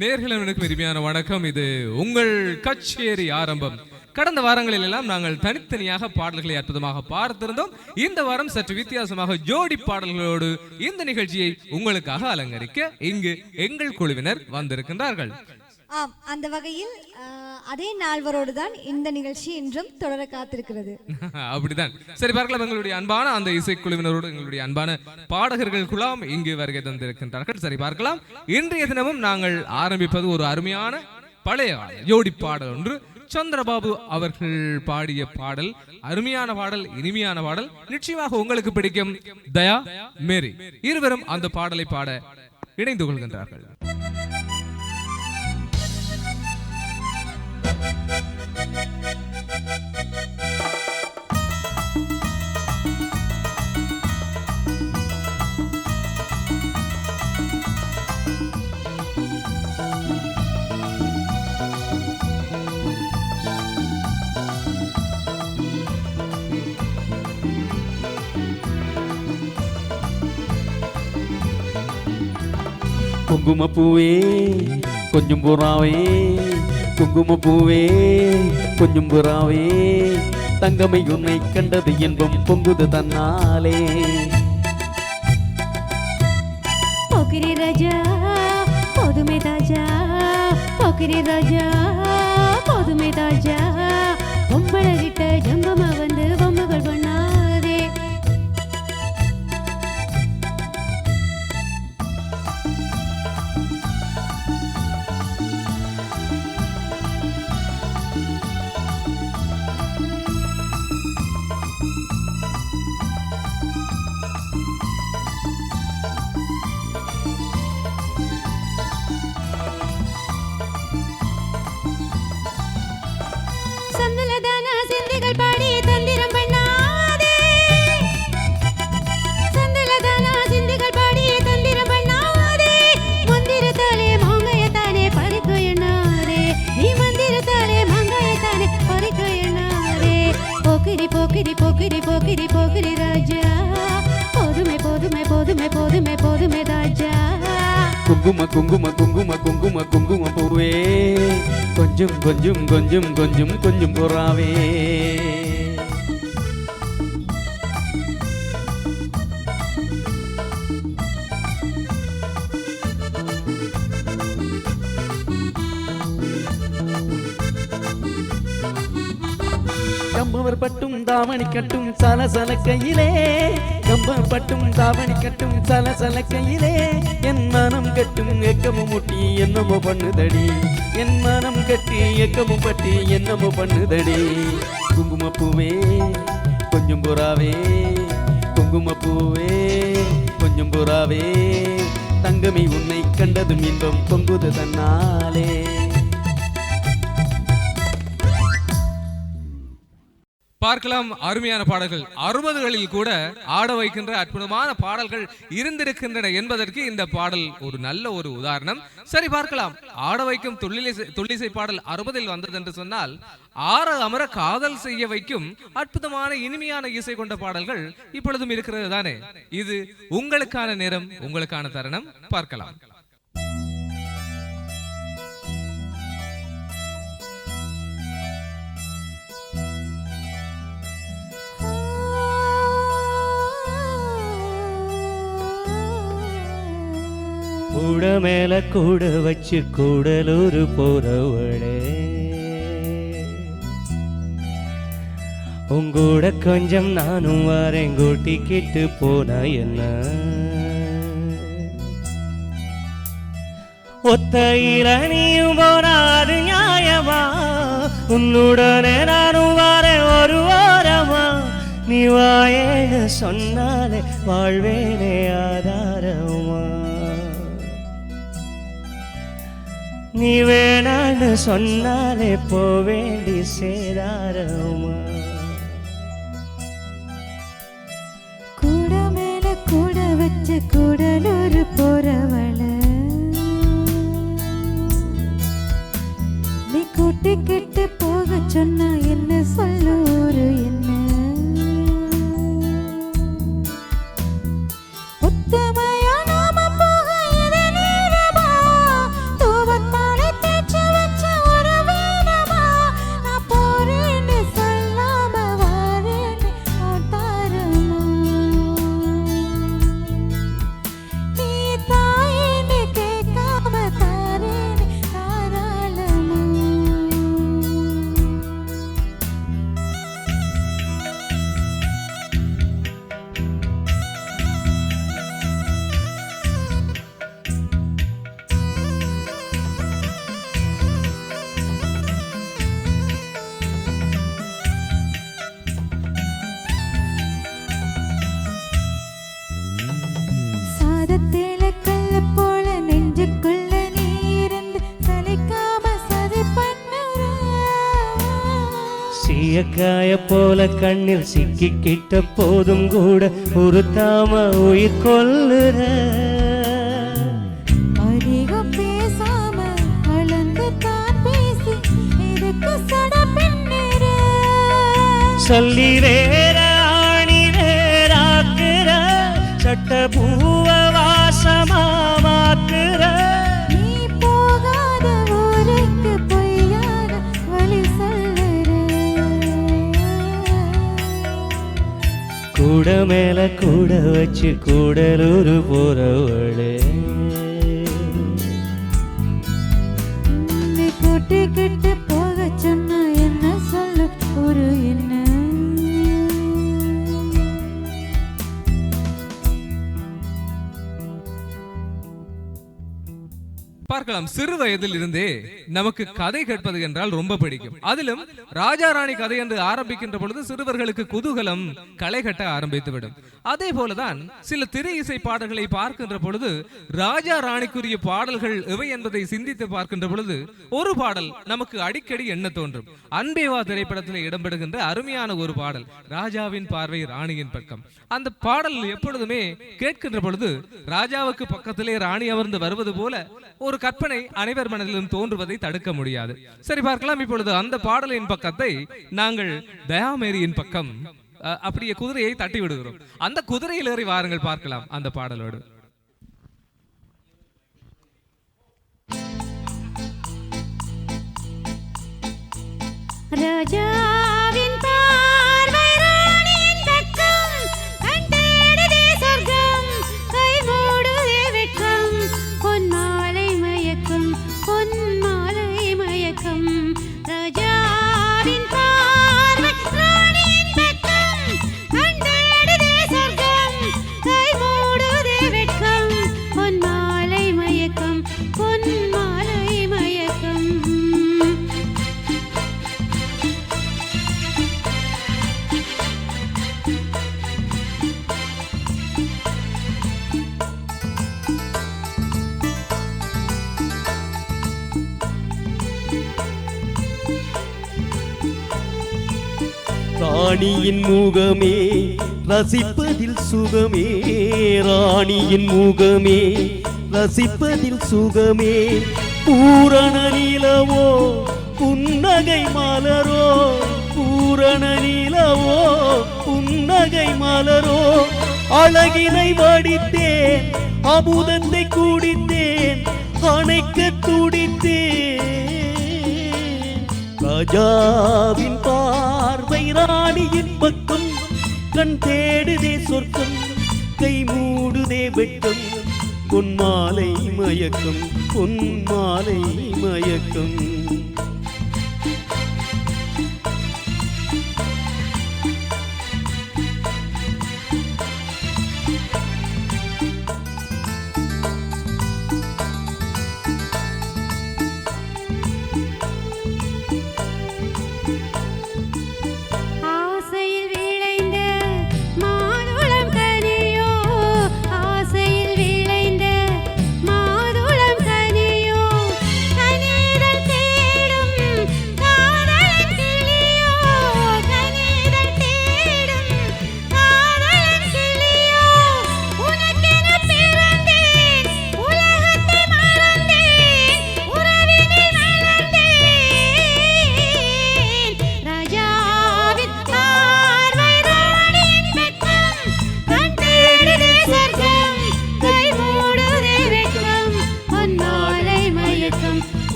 நேர்களுக்கு பெருமையான வணக்கம். இது உங்கள் கச்சேரி ஆரம்பம். கடந்த வாரங்களில் எல்லாம் நாங்கள் தனித்தனியாக பாடல்களை அற்புதமாக பார்த்திருந்தோம். இந்த வாரம் சற்று வித்தியாசமாக ஜோடி பாடல்களோடு இந்த நிகழ்ச்சியை உங்களுக்காக அலங்கரிக்க இங்கு எங்கள் குழுவினர் வந்திருக்கின்றார்கள். ஆம், அந்த வகையில் அதே நால்வரோடு தான் இந்த நிகழ்ச்சி இன்றும் தொடர காத்திருக்கிறது. அப்படிதான். சரி பார்க்கலாம், எங்களுடைய அன்பான அந்த இசைக்குழுவினரோடு எங்களுடைய அன்பான பாடகர்கள் குழாம் இங்கு வருகை தந்திருக்கின்றார்கள். சரி பார்க்கலாம், இன்றைய தினமும் நாங்கள் ஆரம்பிப்பது ஒரு அருமையான பழைய ஜோடி பாடல் ஒன்று. சந்திரபாபு அவர்கள் பாடிய பாடல், அருமையான பாடல், இனிமையான பாடல், நிச்சயமாக உங்களுக்கு பிடிக்கும். தயா மேரி இருவரும் அந்த பாடலை பாட இணைந்து கொள்கின்றார்கள். குங்குமப்பூவே கொஞ்சம் புறாவே, குங்குமப்பூவே கொஞ்சம் புறாவே, தங்கமை உன்னை கண்டது என்பம் பொங்குது தன்னாலே. போக்கிரி ராஜா போதுமே தாஜா, போக்கிரி ராஜா போதுமே தாஜா, பொம்பளை கிட்ட ஜங்கமா வந்து பொம்மைகள் பண்ணாதே. போக்கிரி போக்கிரி போக்கிரி ராஜா, போதுமே போதுமே போதுமே போதுமே போதுமே ராஜா. குங்கும குங்கும குங்கும குங்கும குங்கும பூவே கொஞ்சம் கொஞ்சம் கொஞ்சம் கொஞ்சம் கொஞ்சம் புறாவே. கம்பவர் பட்டும் தாவணி கட்டும் சலசல கையிலே, கம்பவர் பட்டும் தாவணி கட்டும் சலசல கையிலே, என் மனம் கட்டும் எக்கமும் முட்டி என்னமோ பண்ணுதடி, என் மனம் கட்டி எக்கமும் பட்டி என்னமோ பண்ணுதடி. குங்குமப்பூவே கொஞ்சம் புறாவே, குங்குமப்பூவே கொஞ்சம் புறாவே, தங்கமே உன்னை கண்டதும் இன்பம் பொங்குது தன்னாலே. பார்க்கலாம், அருமையான பாடல்கள். 60களில் கூட ஆட வைக்கின்ற அற்புதமான பாடல்கள் இருந்திருக்கின்றன என்பதற்கு இந்த பாடல் ஒரு நல்ல ஒரு உதாரணம். சரி பார்க்கலாம், ஆட வைக்கும் தொல்லிசை பாடல் 60ல் வந்தது என்று சொன்னால், ஆற அமர காதல் செய்ய வைக்கும் அற்புதமான இனிமையான இசை கொண்ட பாடல்கள் இப்பொழுதும் இருக்கிறது தானே. இது உங்களுக்கான நேரம், உங்களுக்கான தருணம். பார்க்கலாம். கூட மேல கூட வச்சு கூடலூர் போறவளே, உங்கூட கொஞ்சம் நானும் வரேன் கூட்டிக்கிட்டு போன என்ன, ஒத்தையில நீயும் போனாது நியாயமா, உன்னுடனே நானும் வரேன் ஒரு வாரமா, நீ வாயேன்னு சொன்னாலே வாழ்வேனே ஆதாரமா, நீ வேணான்னு சொன்னாலே போவேண்டி சேதாரமா. கூட மேல கூட வச்சு கூடலூர் போறவள, நீ கூட்டிக்கிட்டு போக சொன்னா என்ன சொல்லூரு என்ன, ஒத்தமையா நாம போக இது நேரமா, தூவ சீயக்காய போல கண்ணில் சிக்கிக்கிட்ட போதும் கூட உறுத்தாம உயிர் கொல்லுற. அதிகம் பேசாம கலந்து தான் பேசி இதுக்கு சட பின்னிற. சொல்லி வேற ஆணி வேறாக்குற, சட்ட பூவ வாசமா மாக்குற. நீ போகாத ஊருக்கு பொய்யாத வழி சொல்லுற. கூட மேல கூட வச்சு கூடலூரு போறவளே. நீ கூட்டிக்கிட்டு போக சொன்ன என்ன சொல்லு ஒரு என்ன. பார்க்கலாம், சிறு வயதில் இருந்தே நமக்கு கதை கேட்பது என்றால் ரொம்ப பிடிக்கும். அதிலும் ராஜா ராணி கதை என்று ஆரம்பிக்கின்ற பொழுது சிறுவர்களுக்கு குதூகலம் களை கட்ட ஆரம்பித்துவிடும். அதே போலதான் சில திரை இசை பாடல்களை பார்க்கின்ற பொழுது ராஜா ராணிக்குரிய பாடல்கள் எவை என்பதை சிந்தித்து பார்க்கின்ற பொழுது ஒரு பாடல் நமக்கு அடிக்கடி எண்ண தோன்றும். அன்பேவா திரைப்படத்தில் இடம்பெறுகின்ற அருமையான ஒரு பாடல், ராஜாவின் பார்வை ராணியின் பக்கம். அந்த பாடல் எப்பொழுதுமே கேட்கின்ற பொழுது ராஜாவுக்கு பக்கத்திலே ராணி அமர்ந்து வருவது போல ஒரு கற்பனை அனைவர் மனதிலும் தோன்றுவதை தடுக்க முடியாது. சரி, பார்க்கலாம். இப்பொழுது அந்த பாடலின் பக்கத்தை நாங்கள் தயாமேரியின் பக்கம் அப்படியே குதிரையை தட்டி விடுகிறோம். அந்த குதிரையில் ஏறி வாருங்கள், பார்க்கலாம் அந்த பாடலோடு. ராஜாவின் பார்வை ராணியின் பக்கம், கண் தேடுதே சொர்க்கம், கை மூடுதே வெட்கம், பொன்மாலை மயக்கம், பொன்மாலை மயக்கம். ராஜாவின் பார்வை ராணியின் பக்கம், கண் தேடுதே சொர்க்கம், கை மூடுதே வெட்கம், பொன்மாலை மயக்கம், பொன்மாலை மயக்கம். ராணியின் முகமே ரசிப்பதில் சுகமே, ராணியின் முகமே ரசிப்பதில் சுகமே. பூரண நிலவோ புன்னகை மலரோ, பூரண நிலவோ புன்னகை மலரோ. அழகினை வடித்தேன், அமுதத்தை குடித்தேன், அணைக்க துடித்தேன். ராஜாவின் பார்வை ராணியின் பக்கம், கண் தேடுதே சொர்க்கம், கை மூடுதே வெட்கம், பொன்மாலை மயக்கம், பொன்மாலை மயக்கம். ஆசையில் விளைந்த மாதுளம் கனியோ, ஆசையில் விளைந்த மாதுளம் கனியோ, கனிதல்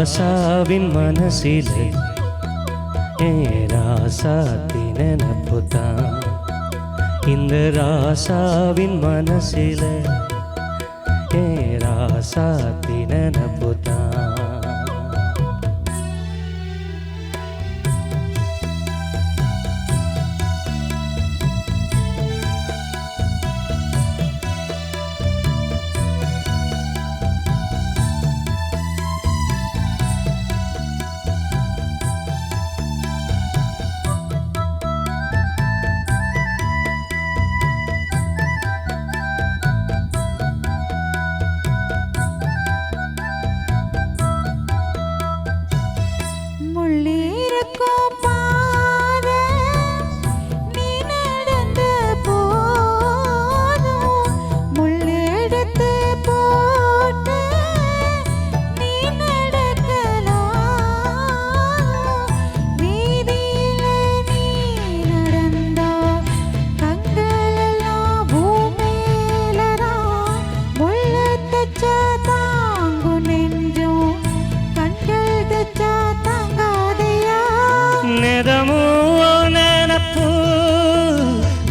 ராசாவின் மனசில ராசாத்தி நினப்புதான் இந்த ராசாவின் மனசில ராசாத்தி நினப்புதான்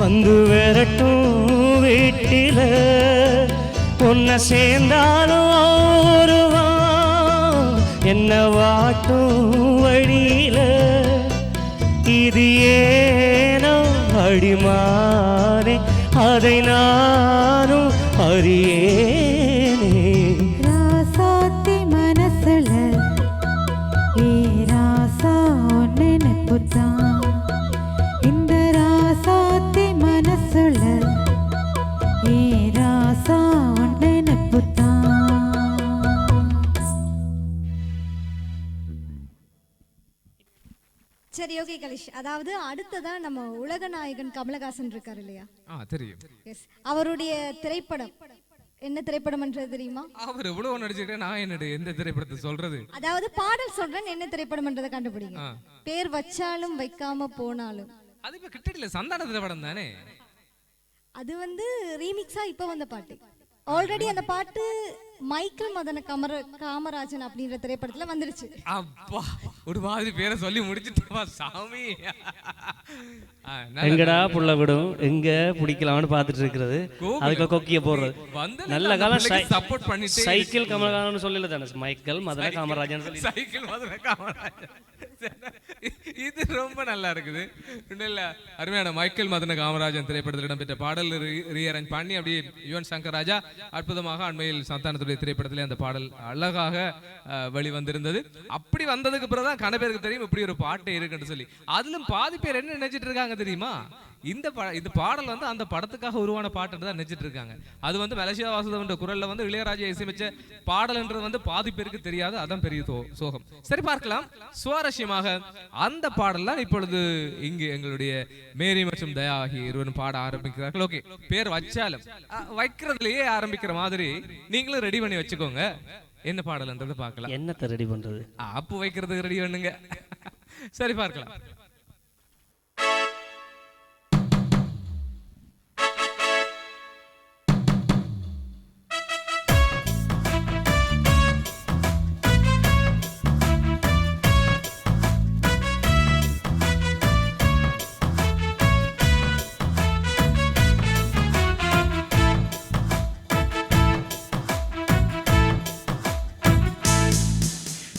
வந்து வரட்டும் வீட்டில உன்னை சேர்ந்தாலும் ஒருவான் என்ன வாட்டும் வழியில இது ஏனோ அடிமானே அதை நானும் அறியேனே ராசாத்தி மனசுல ராசா நினைப்புதான் இந்த ராசாத்தி மனசுல ராசா நினைப்புதான். சரி, ஓகே கலிஷ். அதாவது அடுத்ததா நம்ம உலக நாயகன் கமலஹாசன் இருக்காரு இல்லையா? தெரியும். எஸ், அவருடைய திரைப்படம் என்ன திரைப்படம்ன்றது தெரியுமா? அவர் எவ்வளவு நடிச்சிருக்கேன், நான் என்னது எந்த திரைப்படத்தை சொல்றது? அதாவது பாடல் சொல்றேன், என்ன திரைப்படம்ன்றதை கண்டுபிடிங்க. பேர் வச்சாலும் வைக்காம போனாலும். அது இப்ப கிட்டல சந்தான திரைப்படம் தானே? அது வந்து ரீமிக்ஸா இப்ப வந்த பாட்டு. ஆல்ரெடி அந்த பாட்டு மைக்கேல் மதன காமராஜன் அப்படின்ற திரைப்படத்துல வந்துருச்சு. அப்பா, ஒரு மாதிரி பேரை சொல்லி முடிச்சிட்டா சாமி. எங்கடா புள்ள விடும் எங்க பிடிக்கலாம்னு பாத்துட்டு இருக்கிறது, அதுக்கு கொக்கிய போடுறது. நல்ல காலம் சப்போர்ட் பண்ணிட்டு சைக்கிள் கமலஹாசன் சொல்லல தானே, மைக்கேல் மதன காமராஜன் சொல்லி சைக்கிள் மதன காமராஜன். இது ரொம்ப நல்லா இருக்குது. அருமையான மைக்கேல் மதன காமராஜன் திரைப்படத்தில் இடம்பெற்ற பாடல் ரீஅரேஞ்ச் பண்ணி அப்படியே யுவன் சங்கர் ராஜா அற்புதமாக அண்மையில் சந்தானத்துடைய திரைப்படத்திலே அந்த பாடல் அழகாக வெளிவந்திருந்தது. அப்படி வந்ததுக்கு பிறகுதான் கன பேருக்கு தெரியும் இப்படி ஒரு பாட்டு இருக்குன்னு சொல்லி. அதிலும் பாதி பேர் என்ன நினைச்சிட்டு இருக்காங்க தெரியுமா? இந்த பாடல் வந்து அந்த படத்துக்காக உருவான பாட்டு தான் நினைச்சிட்டு இருக்காங்க. அது வந்து மலேசியா வாசுதேவன் குரல்ல வந்து இளையராஜா இசையமைச்ச பாடல்ன்றது வந்து பாதி பேருக்கு தெரியாது. அதான் பெரிய சோகம். சரி, பார்க்கலாம். சுவாரஸ்யமாக அந்த பாடல்லாம் இப்பொழுது இங்கு எங்களுடைய மேரி மற்றும் தயா ஆகிய இருவரும் பாட ஆரம்பிக்கிறார்கள். ஓகே, பேர் வச்சாலும் வைக்கிறதுலயே ஆரம்பிக்கிற மாதிரி நீங்களும் ரெடி பண்ணி வச்சுக்கோங்க. என்ன பாடல்ன்றது பார்க்கலாம். என்னத்தை ரெடி பண்றது? ஆப்பு வைக்கிறதுக்கு ரெடி பண்ணுங்க. சரி, பார்க்கலாம்.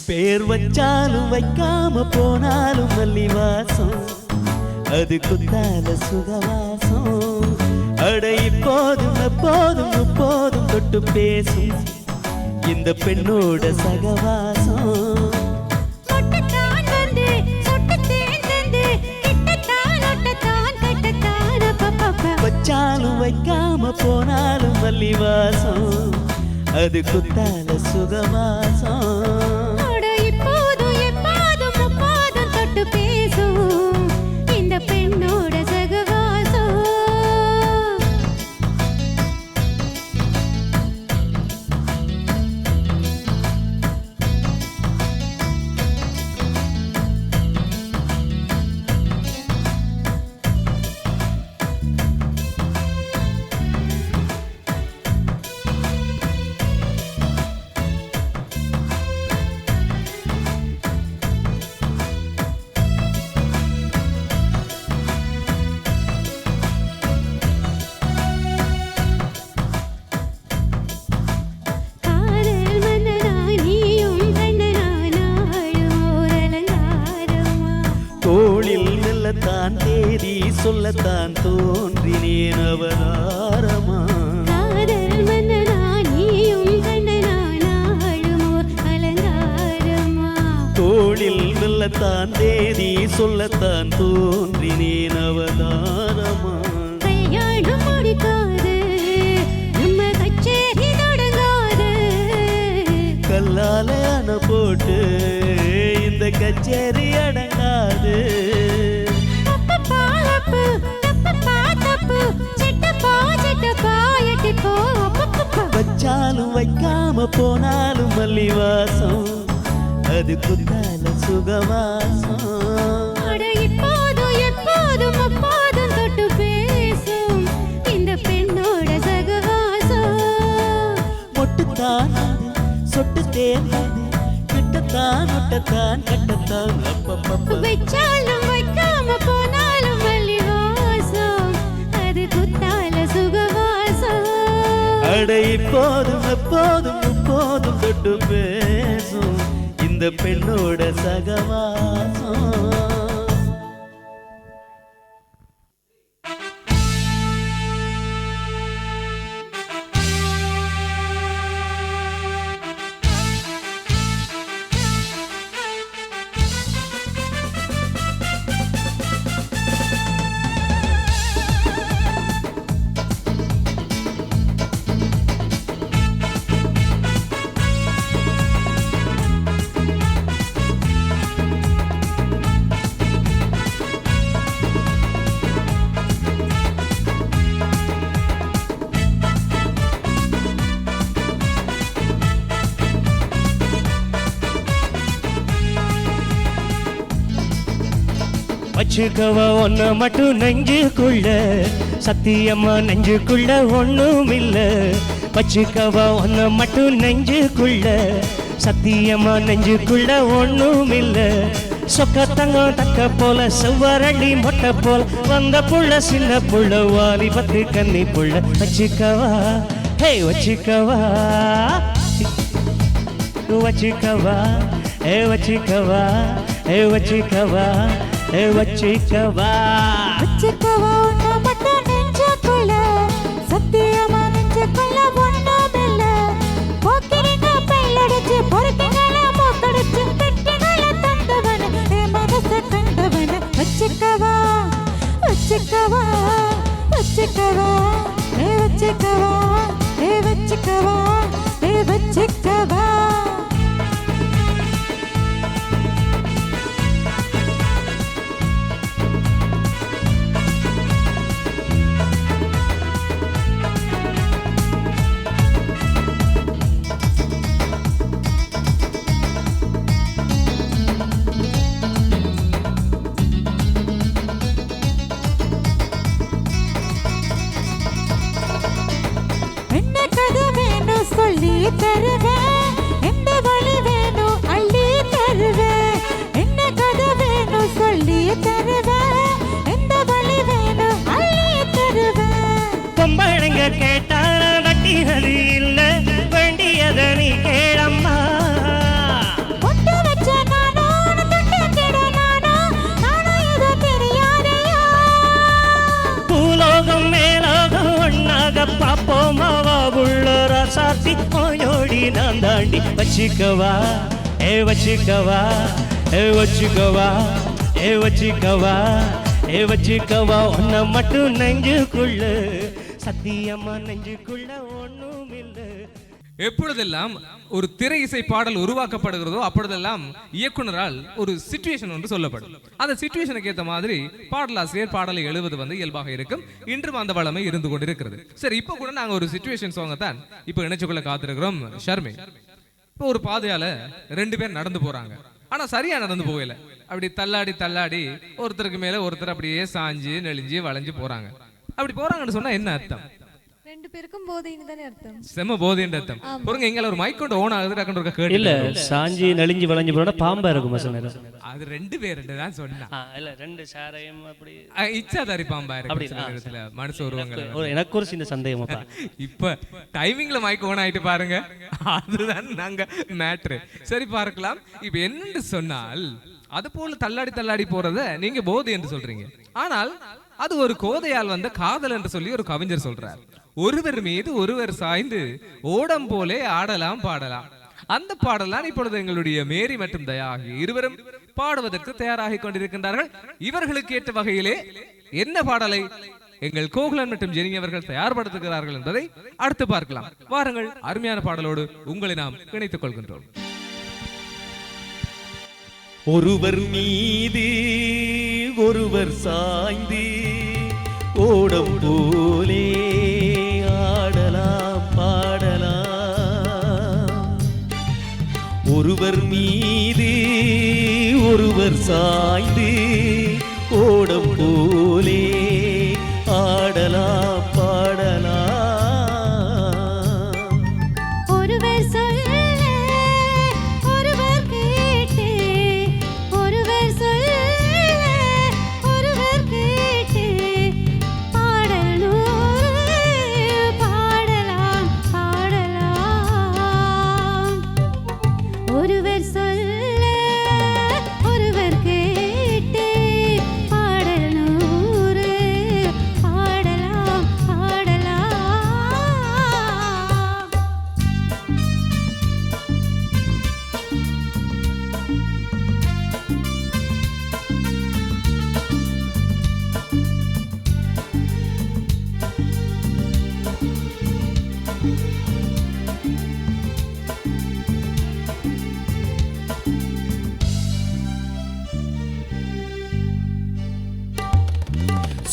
பேர் வச்சாலும் வைக்காம போனாலும் மல்லி வாசம், அது குத்தால சுகவாசம். அட இப்போதும் எப்போதும் எப்போதும் தொட்டு பேசும் இந்த பெண்ணோட சகவாசம். வச்சாலும் வைக்காம போனாலும் மல்லி வாசம், அது குத்தால சுகவாசம். பேசும் இந்த பெண்ணோட சகவாசம். அவதாரமா காதல் மன்னனா நீயும் கண்ணனா நாளுமோர் அலங்காரமா தோளில் வெல்லத்தான் தேதி சொல்லத்தான் தோன்றினேன் அவதாரமா கல்யாணம் முடிக்காது நம்ம கச்சேரி தொடங்காது கல்லால அணை போட்டு இந்த கச்சேரி அடங்காது அப்பப்பா அப்பு தப்பப்பா தப்பு சிட்டப்பா சிட்டப்பா எட்டிப்போ அப்பப்பா வச்சாலும் வைக்காம போனாலும் மல்லிவாசம் அது குத்தால சுகவாசம் அட இப்போதும் எப்போதும் அப்போதும் தொட்டு பேசும் இந்த பெண்ணோட சகவாசம் மொட்டுத்தான் சொட்டு தேர்ந்தது கிட்டத்தான் முட்டத்தான் கட்டத்தான் அப்பப்பப்ப வச்சாலும் வைக்காம போனாலும் மல்லிவாசம் அது குத்தால சுகவாசம் அட இப்போதும் எப்போதும் எப்போதும் தொட்டு பேசும் இந்த பெண்ணோட சகவாசம் வச்சுக்கவா ஒன்ன மட்டும் நெஞ்சுக்குள்ள சத்தியம்மா நெஞ்சுக்குள்ள ஒண்ணும் இல்ல வச்சுக்கவா ஒன்ன மட்டும் நெஞ்சுக்குள்ள சத்தியம்மா நெஞ்சுக்குள்ள ஒண்ணும் இல்ல சொக்க தங்கம் தக்க போல செவ்வரளி மொட்டை போல வந்த புள்ள சின்ன புள்ள வாலி பத்து கன்னி புள்ள வச்சுக்கவா ஹே வச்சுக்கவா வச்சுக்கவா ஏ வச்சுக்கவா ஏ வச்சுக்கவா ஏ வச்சுக்கவா வச்சுக்கவா உன்னை மட்டும் நெஞ்சுக்குள்ள சத்தியமா நெஞ்சுக்குள்ள ஒண்ணுமில்ல போக்கிரிங்க பையடிச்சு பொறுக்கிங்கள மூக்கடிச்சு பெட்டிகள தந்தவன என் மனசை கண்டவன வச்சுக்கவா வச்சுக்கவா வச்சுக்கவா ஏ வச்சுக்கவா ஏ வச்சுக்கவா ஏ வச்சுக்கவா சொல்லி தருவேன் எந்த வழி வேணும் அள்ளி தருவேன் என்ன கதை வேணும் சொல்லி தருவேன் எந்த வழி வேணும் அள்ளி தருவேன் பொம்பளைங்க கேட்டால வட்டினது இல்ல வேண்டியத நீ கேளம்மா பொட்டு வச்ச நானும் தொட்டு கிட நானும் ஏதோ தெரியாதையா பூலோகம் மேலோகம் ஒன்னாக பாப்போமா உள்ள ராசாத்தி ஓயோடி நான் தாண்டி வச்சுக்கவா ஏ வச்சுக்கவா ஏ வச்சுக்கவா ஏ வச்சுக்கவா ஏ வச்சுக்கவா ஒன்ன மட்டும் நெஞ்சுக்குள்ள சத்தியம்மா நெஞ்சுக்குள்ள ஒண்ணும் இல்லை எப்பொழுதெல்லாம் ஒரு திரை இசை பாடல் உருவாக்கப்படுகிறதோ அப்பொழுதெல்லாம் இயக்குனரால் ஒரு சிச்சுவேஷன் ஒன்று சொல்லப்படும் அந்த சிச்சுவேஷனுக்கு ஏற்ற மாதிரி பாடலாசிரியர் பாடலை எழுவது வந்து இயல்பாக இருக்கும் இன்றும் அந்த வளமை இருந்து கொண்டிருக்கிறது சரி இப்போ கூட நாங்க ஒரு சிச்சுவேஷன் சாங்கை தான் இப்போ இணைச்சுக்குள்ள காத்திருக்கிறோம் ஷர்மி இப்போ ஒரு பாதையால 2 பேர் நடந்து போறாங்க ஆனா சரியா நடந்து போகல அப்படி தள்ளாடி தள்ளாடி ஒருத்தருக்கு மேல ஒருத்தர் அப்படியே சாஞ்சு நெளிஞ்சு வளைஞ்சு போறாங்க அப்படி போறாங்கன்னு சொன்னா என்ன அர்த்தம் ரெண்டு பேருக்கும் போதைன்னு தானே அர்த்தம் செம போதைன்ற அர்த்தம் பொறுங்க எங்களை ஒரு மைக் கொண்டு ஓன் ஆகுது டக்குனு கேட்டு இல்ல சாஞ்சி நெளிஞ்சு வளைஞ்சு போனா பாம்பா இருக்கும் சில நேரம் அது 2 பேர் தான் சொன்னா இல்ல 2 சாரையும் அப்படி இச்சாதாரி பாம்பா இருக்கு சில நேரத்துல மனுஷ உருவங்கள் எனக்கு ஒரு சின்ன சந்தேகமாப்பா இப்ப டைமிங்ல மைக் ஓன் ஆயிட்டு பாருங்க அதுதான் நாங்க மேட்ரு சரி பார்க்கலாம் இப்ப என்னன்னு சொன்னால் அது போல தள்ளாடி தள்ளாடி போறத நீங்க போதை என்று சொல்றீங்க ஆனால் அது ஒரு கோதையால் வந்த காதல் என்று சொல்லி ஒரு கவிஞர் சொல்றார். ஒருவர் மீது ஒருவர் சாய்ந்து ஓடம் போலே ஆடலாம் பாடலாம். அந்த பாடலாம் இப்பொழுது எங்களுடைய மேரி மற்றும் தயா ஆகிய இருவரும் பாடுவதற்கு தயாராகி கொண்டிருக்கின்றார்கள். இவர்களுக்கு ஏற்ற வகையிலே என்ன பாடலை எங்கள் கோகுலன் மற்றும் ஜெனி அவர்கள் தயார்படுத்துகிறார்கள் என்பதை அடுத்து பார்க்கலாம். வாருங்கள், அருமையான பாடலோடு உங்களை நாம் இணைத்துக் கொள்கின்றோம். ஒருவர் மீது ஒருவர் சாய்ந்து ஓடம் போலே ஆடலாம் பாடலாம். ஒருவர் மீது ஒருவர் சாய்ந்து ஓடம் போலே ஆடலாம் பாடலாம். ஒருவர் சொல்ல ஒருவர் கேட்டு, ஒருவர் சொல்ல ஒருவர் கேட்டு, பாடல் நூறு பாடலாம் பாடலாம். ஒருவர் சொல்ல ஒருவர் கேட்டு, பாடல் நூறு பாடலாம் பாடலாம்.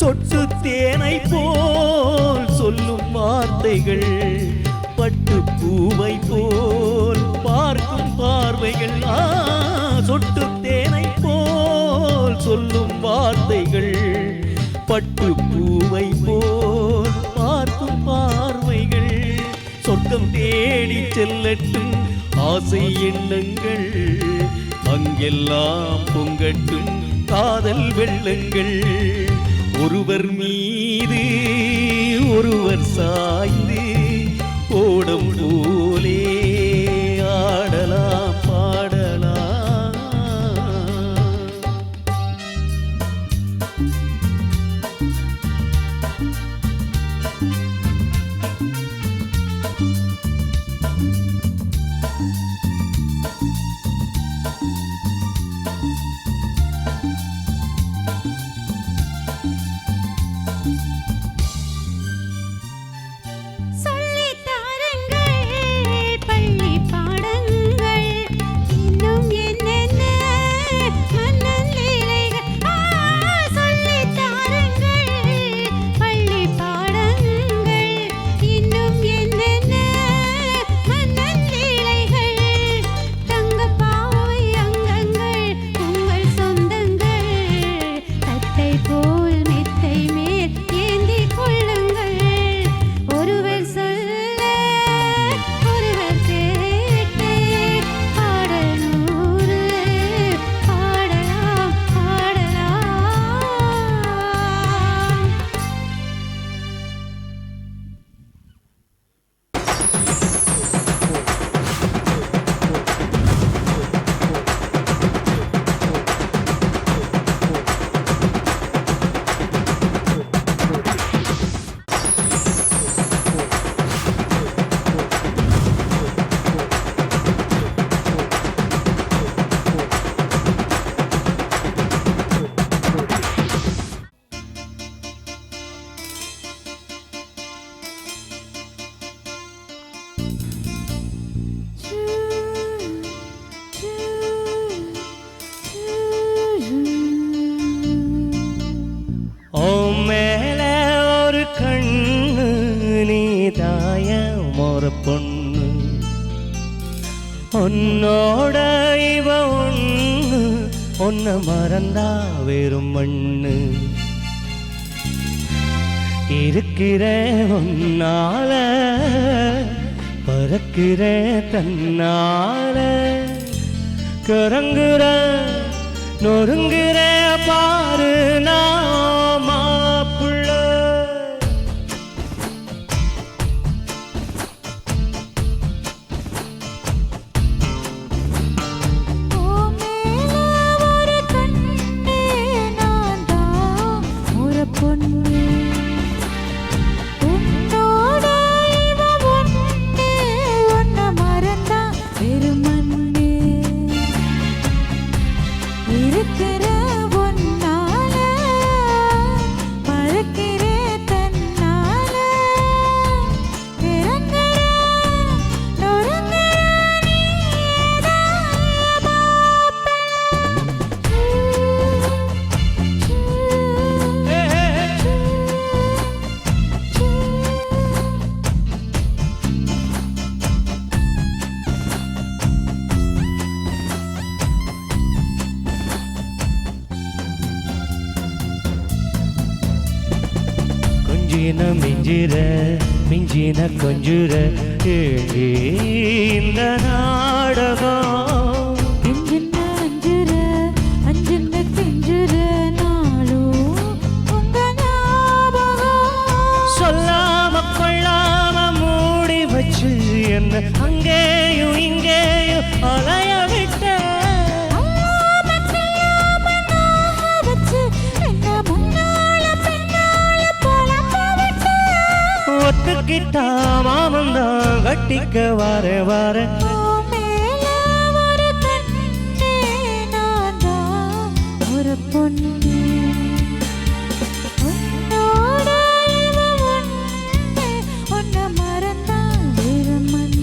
சொட்டு தேனை போல் சொல்லும் வார்த்தைகள், பட்டு பூவை போல் பார்க்கும் பார்வைகள். சொட்டு தேனை போல் சொல்லும் வார்த்தைகள், பட்டு பூவை போல் பார்க்கும் பார்வைகள். சொர்க்கம் தேடி செல்லட்டும் ஆசை எண்ணங்கள், அங்கெல்லாம் பொங்கட்டும் காதல் வெள்ளங்கள். ஒருவர் மீது ஒருவர் சாய்ந்து ஓடம் போலே ஆடலாம் பாடலாம். சொல்லித் தாருங்கள் பள்ளி பாடங்கள், இன்னும் என்னென்ன மன்னன் லீலைகள். சொல்லித் தாருங்கள் பள்ளி பாடங்கள், இன்னும் என்னென்ன மன்னன் லீலைகள். தங்கப் பாவை அங்கங்கள் உங்கள் சொந்தங்கள், தத்தை போல் மெத்தை மேல் ஏந்திக் கொள்ளுங்கள். ஒருவர் சொல்ல ஒருவர் கேட்டு, பாடல் நூறு பாடலாம் பாடலாம். ஓ மேல ஒரு கண்ணு நீதாய மொற பொண்ணு, உன்னோட இவ ஒண்ணு, ஒன்ன மறந்தா வெறும் மண்ணு. இருக்கிற ஒன்னால பறக்கிற தன்னால, கறங்குற நொறுங்குற பாரு நான் மாப்பிள்ள. ஓ மேல ஒரு கண்ணு நான் தான் ஒரு பொண்ணு, மிஞ்சிற மிஞ்சின கொஞ்சுற ஏழே இந்த நாடகம் அஞ்சுன்ன அஞ்சுற அஞ்சுன்ன கெஞ்சுற நாளும் உங்க ஞாபகம் சொல்லாம கொள்ளாம மூடி வச்சு என்ன அங்கேயும் இங்கேயும் அலைய விட்ட ஒத்துக்கிட்டா மாமந்தான் கட்டிக்க வார வார ஒரு பொண்ணு உன்னோட ஒன்ன மறந்தான் வெறுமன்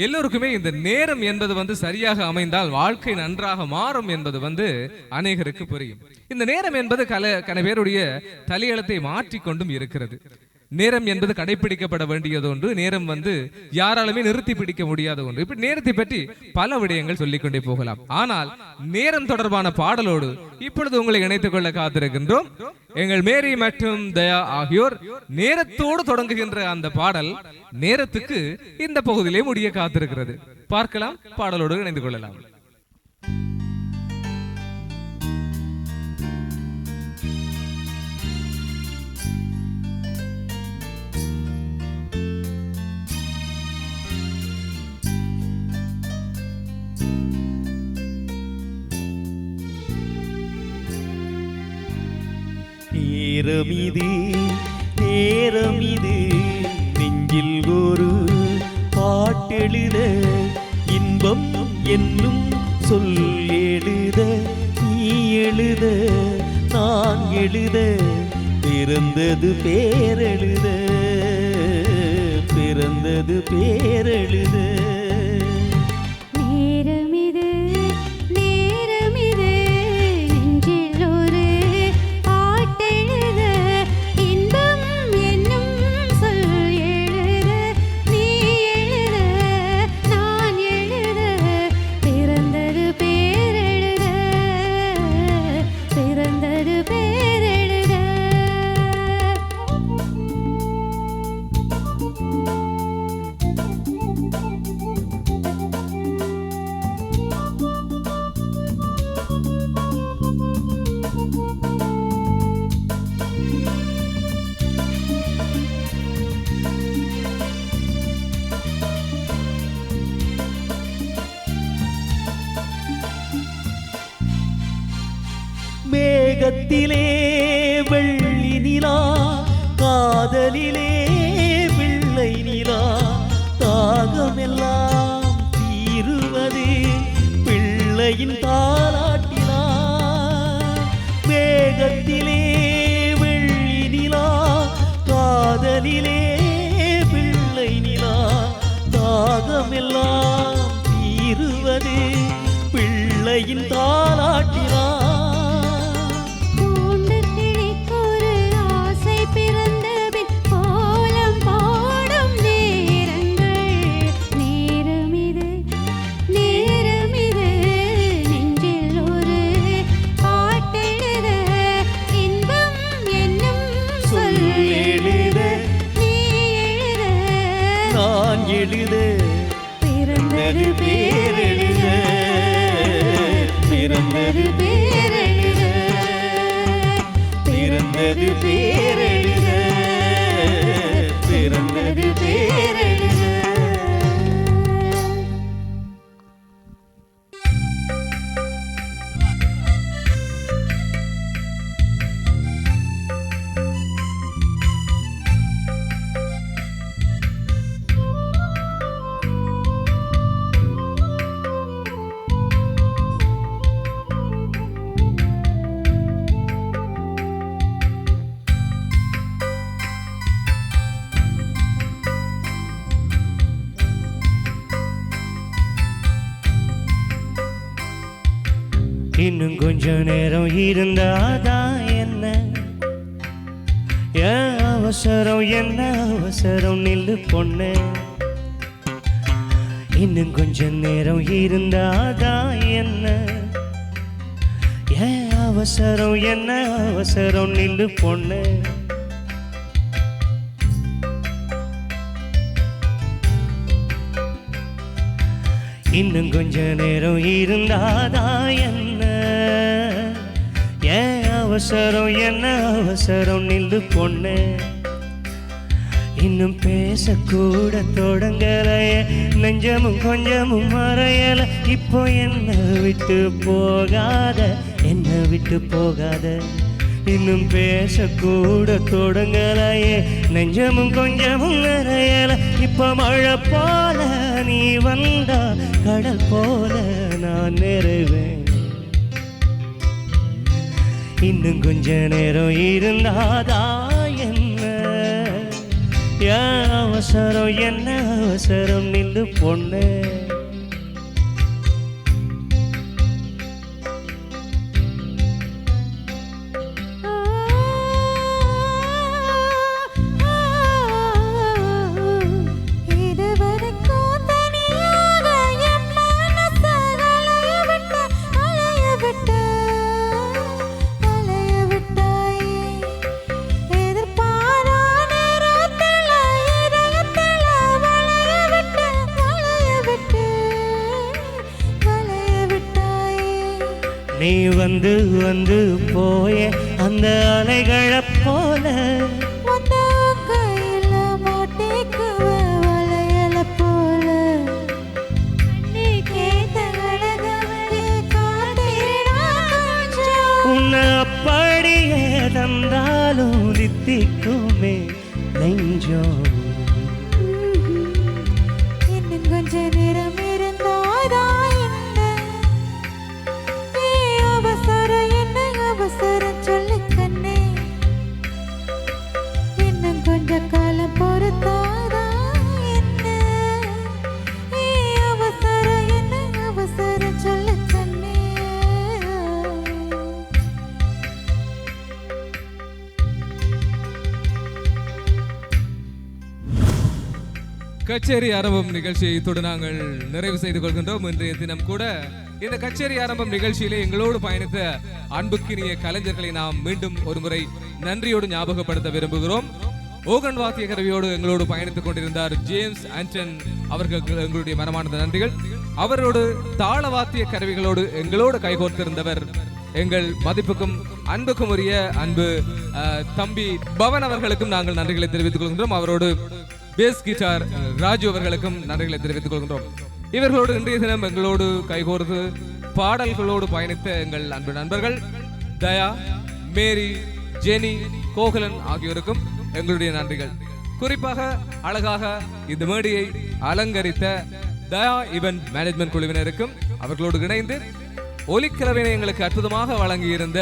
எல்லோருக்குமே இந்த நேரம் என்பது வந்து சரியாக அமைந்தால் வாழ்க்கை நன்றாக மாறும் என்பது வந்து அநேகருக்கு புரியும். இந்த நேரம் என்பது கன பேருடைய தலையெழுத்தை மாற்றிக்கொண்டும் இருக்கிறது. நேரம் என்பது கடைபிடிக்கப்பட வேண்டியது ஒன்று, நேரம் வந்து யாராலுமே நிறுத்தி பிடிக்க முடியாத ஒன்று. இப்படி நேரத்தை பற்றி பல விடயங்கள் சொல்லிக்கொண்டே போகலாம். ஆனால் நேரம் தொடர்பான பாடலோடு இப்பொழுது உங்களை இணைத்துக் கொள்ள காத்திருக்கின்றோம். எங்கள் மேரி மற்றும் தயா ஆகியோர் நேரத்தோடு தொடங்குகின்ற அந்த பாடல் நேரத்துக்கு இந்த பகுதியிலே முடிய காத்திருக்கிறது. பார்க்கலாம், பாடலோடு இணைந்து கொள்ளலாம். நேரமிது நேரமிது நெஞ்சில் ஒரு பாட்டெழுத இன்பம் என்னும் சொல் எழுத நீ எழுத நான் எழுத பிறந்தது பேரெழுத பிறந்தது பேரெழுத மேகத்திலே வெள்ளி நிலா காதலிலே பிள்ளை நிலா தாகமெல்லாம் தீருவது பிள்ளையின் தாலாட்டிலா மேகத்திலே வெள்ளி நிலா காதலிலே பிள்ளை நிலா தாகமெல்லாம் தீருவது பிள்ளையின் தாலாட்டிலா எழுத பிறந்தது பேரெழுத பிறந்தது பேரெழுத பிறந்தது பேரெழுத பிறந்தது பேரெழுத இன்னும் கொஞ்ச நேரம் இருந்தாதான் என்ன ஏன் அவசரம் என்ன அவசரம் நில்லு பொண்ணு இன்னும் கொஞ்ச நேரம் இருந்தாதான் என்ன, ஏன் அவசரம் என்ன அவசரம் நில்லு பொண்ணு. இன்னும் கொஞ்ச நேரம் இருந்தாதான் என்ன, ஏன் அவசரம் என்ன அவசரம் நில்லு பொண்ணு. இன்னும் பேசக்கூட தொடங்கலைய, நெஞ்சமும் கொஞ்சமும் மறையல. இப்போ என்ன விட்டு போகாத, என்ன விட்டு போகாத. இன்னும் பேசக்கூட தொடங்கலைய, நெஞ்சமும் கொஞ்சமும் மறையல. இப்ப மழை போல நீ வந்தா, கடல் போல நான் நிறைவேன். இன்னும் கொஞ்ச நேரம் இருந்தாதா என்ன, ஏன் அவசரம் என்ன அவசரம் நில்லு பொண்ணு. நீ வந்து வந்து போய அந்த அலைகளை போல, கையில மாட்டிக்குவ வளையல போல. நீ கேட்ட அழகவே காட்டினா கொஞ்சம். உன்னை அப்படியே தந்தாலும் தித்திக்குமே நெஞ்சம். இன்னும் கொஞ்ச நேரம் இருந்தாதா என்ன, அவசரம் என்ன அவசரம் சொல்லு கண்ணே. இன்னும் கொஞ்ச காலம் பொறுத்தாதா என்ன, அவசரம் என்ன அவசரம் சொல்லு கண்ணே. கச்சேரி ஆரம்பம் நிகழ்ச்சியை இத்தோடு நாங்கள் நிறைவு செய்து கொள்கின்றோம். இன்றைய தினம் கூட இந்த கச்சேரி ஆரம்பம் நிகழ்ச்சியிலே எங்களோடு பயணித்த அன்புக்கினிய கலைஞர்களை நாம் மீண்டும் ஒரு முறை நன்றியோடு ஞாபகப்படுத்த விரும்புகிறோம். ஓகன் வாத்திய கருவியோடு எங்களோடு பயணித்துக் கொண்டிருந்தார் ஜேம்ஸ் ஆண்டன் அவர்களுக்கு எங்களுடைய மனமார்ந்த நன்றிகள். அவரோடு தாள வாத்திய கருவிகளோடு எங்களோடு கைகோர்த்திருந்தவர் எங்கள் மதிப்புக்கும் அன்புக்கும் உரிய அன்பு தம்பி பவன் அவர்களுக்கும் நாங்கள் நன்றிகளை தெரிவித்துக் கொள்கின்றோம். அவரோடு பேஸ் கிட்டார் ராஜு அவர்களுக்கும் நன்றிகளை தெரிவித்துக் கொள்கின்றோம். இவர்களோடு இன்றைய தினம் எங்களோடு கைகோர்த்து பாடல்களோடு பயணித்த எங்கள் அன்பு நண்பர்கள் தயா, மேரி, ஜெனி, கோகுலன் ஆகியோருக்கும் எங்களுடைய நன்றிகள். குறிப்பாக அழகாக இந்த மேடையை அலங்கரித்த தயா இவென்ட் மேனேஜ்மெண்ட் குழுவினருக்கும் அவர்களோடு இணைந்து ஒலிக்கலவினை எங்களுக்கு அற்புதமாக வழங்கியிருந்த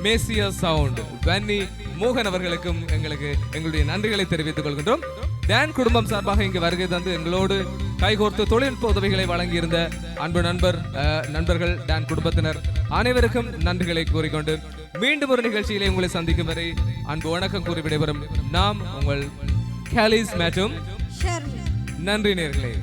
மேசியா சவுண்ட் வன்னி மோகன் அவர்களுக்கும் எங்களுடைய நன்றிகளை தெரிவித்துக் கொள்கின்றோம். டான் குடும்பம் சார்பாக இங்கு வருகை தந்து எங்களோடு கைகோர்த்து தொழில்நுட்ப உதவிகளை வழங்கியிருந்த அன்பு நண்பர்கள் டான் குடும்பத்தினர் அனைவருக்கும் நன்றிகளை கூறிக்கொண்டு மீண்டும் ஒரு நிகழ்ச்சியிலே உங்களை சந்திக்கும் வரை அன்பு வணக்கம் கூறி விடைபெறும் நாம் உங்கள் கேலிஸ் மற்றும் நன்றி நேயர்களே.